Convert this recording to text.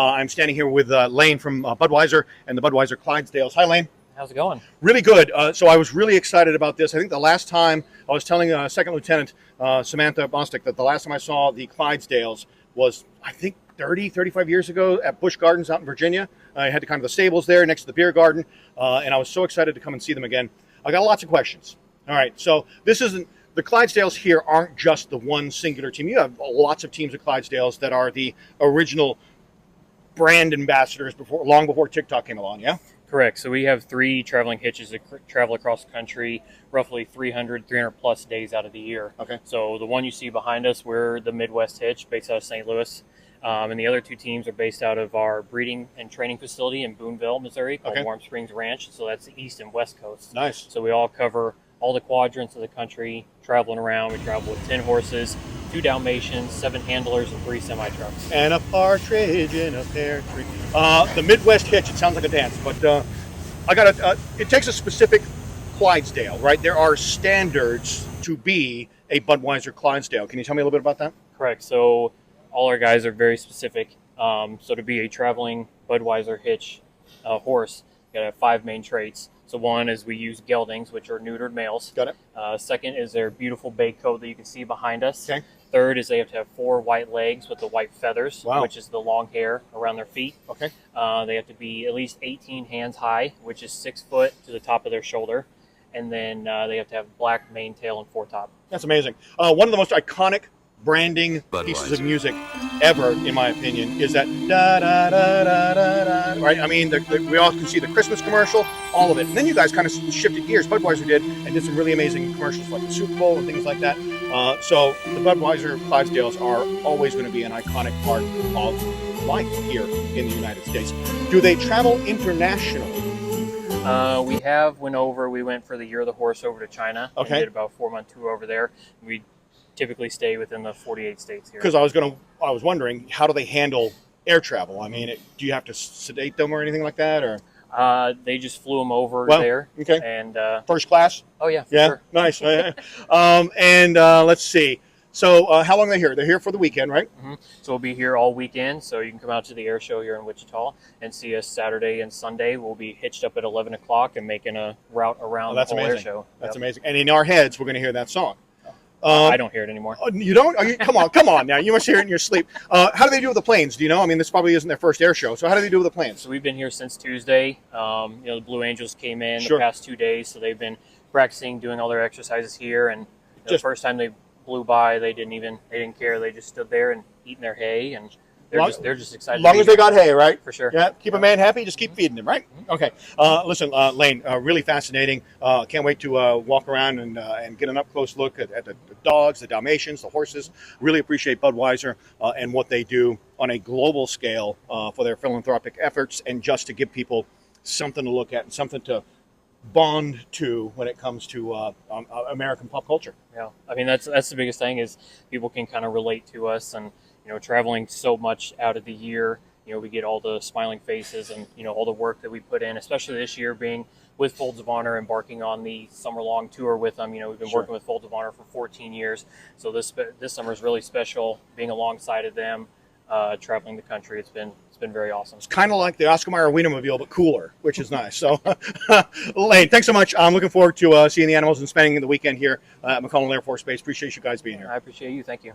I'm standing here with Lane from Budweiser and the Budweiser Clydesdales. Hi, Lane. How's it going? Really good. So I was really excited about this. I think the last time I was telling Second Lieutenant Samantha Bostic that the last time I saw the Clydesdales was, I think, 35 years ago at Busch Gardens out in Virginia. I had the stables there next to the beer garden, and I was so excited to come and see them again. I got lots of questions. All right, so this isn't, the Clydesdales here aren't just the one singular team. You have lots of teams of Clydesdales that are the original brand ambassadors long before TikTok came along, yeah? Correct. So we have 3 traveling hitches that travel across the country, roughly 300 plus days out of the year. Okay. So the one you see behind us, we're the Midwest Hitch, based out of St. Louis. And the other 2 teams are based out of our breeding and training facility in Boonville, Missouri, called Warm Springs Ranch. So that's the East and West Coast. Nice. So we all cover all the quadrants of the country, traveling around. We travel with 10 horses, 2 Dalmatians, 7 handlers, and 3 semi-trucks. And a partridge in a pear tree. The Midwest Hitch, it sounds like a dance, but it takes a specific Clydesdale, right? There are standards to be a Budweiser Clydesdale. Can you tell me a little bit about that? Correct. So all our guys are very specific. So to be a traveling Budweiser Hitch horse, you gotta have 5 main traits. So one is we use geldings, which are neutered males. Got it. Second is their beautiful bay coat that you can see behind us. Okay. Third is they have to have 4 white legs with the white feathers, wow, which is the long hair around their feet. Okay. They have to be at least 18 hands high, which is 6 foot to the top of their shoulder. And then they have to have black mane, tail, and foretop. That's amazing. One of the most iconic branding pieces of music ever, in my opinion, is that da da da da da da. Right? I mean, we all can see the Christmas commercial, all of it. And then you guys kind of shifted gears. Budweiser did, and did some really amazing commercials like the Super Bowl and things like that. So the Budweiser Clydesdales are always going to be an iconic part of life here in the United States. Do they travel internationally? We went for the Year of the Horse over to China. Okay. And did about a 4-month tour over there. We typically stay within the 48 states here. Because I was wondering, how do they handle air travel? I mean, do you have to sedate them or anything like that, or? They just flew them over there. Okay. And first class? Oh yeah. Yeah. Sure. Nice. Let's see. So how long are they here? They're here for the weekend, right? Mm-hmm. So we'll be here all weekend. So you can come out to the air show here in Wichita and see us Saturday and Sunday. We'll be hitched up at 11 o'clock and making a route around the whole air show. That's amazing. And in our heads, we're going to hear that song. I don't hear it anymore. You don't? Come on now. You must hear it in your sleep. How do they do with the planes? Do you know? I mean, this probably isn't their first air show. So how do they do with the planes? So we've been here since Tuesday. The Blue Angels came in Sure. the past 2 days. So they've been practicing, doing all their exercises here. And the first time they blew by, they didn't care. They just stood there and eating their hay, and they're just excited. As long as they got hay, right? For sure. Yeah, keep a man happy, just keep feeding him, right? Mm-hmm. Okay. Listen, Lane, really fascinating. Can't wait to walk around and get an up-close look at the dogs, the Dalmatians, the horses. Really appreciate Budweiser and what they do on a global scale for their philanthropic efforts, and just to give people something to look at and something to bond to when it comes to American pop culture. Yeah, I mean that's the biggest thing, is people can kind of relate to us, and traveling so much out of the year, we get all the smiling faces and all the work that we put in, especially this year being with Folds of Honor, embarking on the summer-long tour with them. We've been working with Folds of Honor for 14 years, so this summer is really special, being alongside of them, traveling the country. It's been very awesome. It's kind of like the Oscar Mayer Wienermobile, but cooler, which is nice. So, Lane, thanks so much. I'm looking forward to seeing the animals and spending the weekend here at McClellan Air Force Base. Appreciate you guys being here. I appreciate you. Thank you.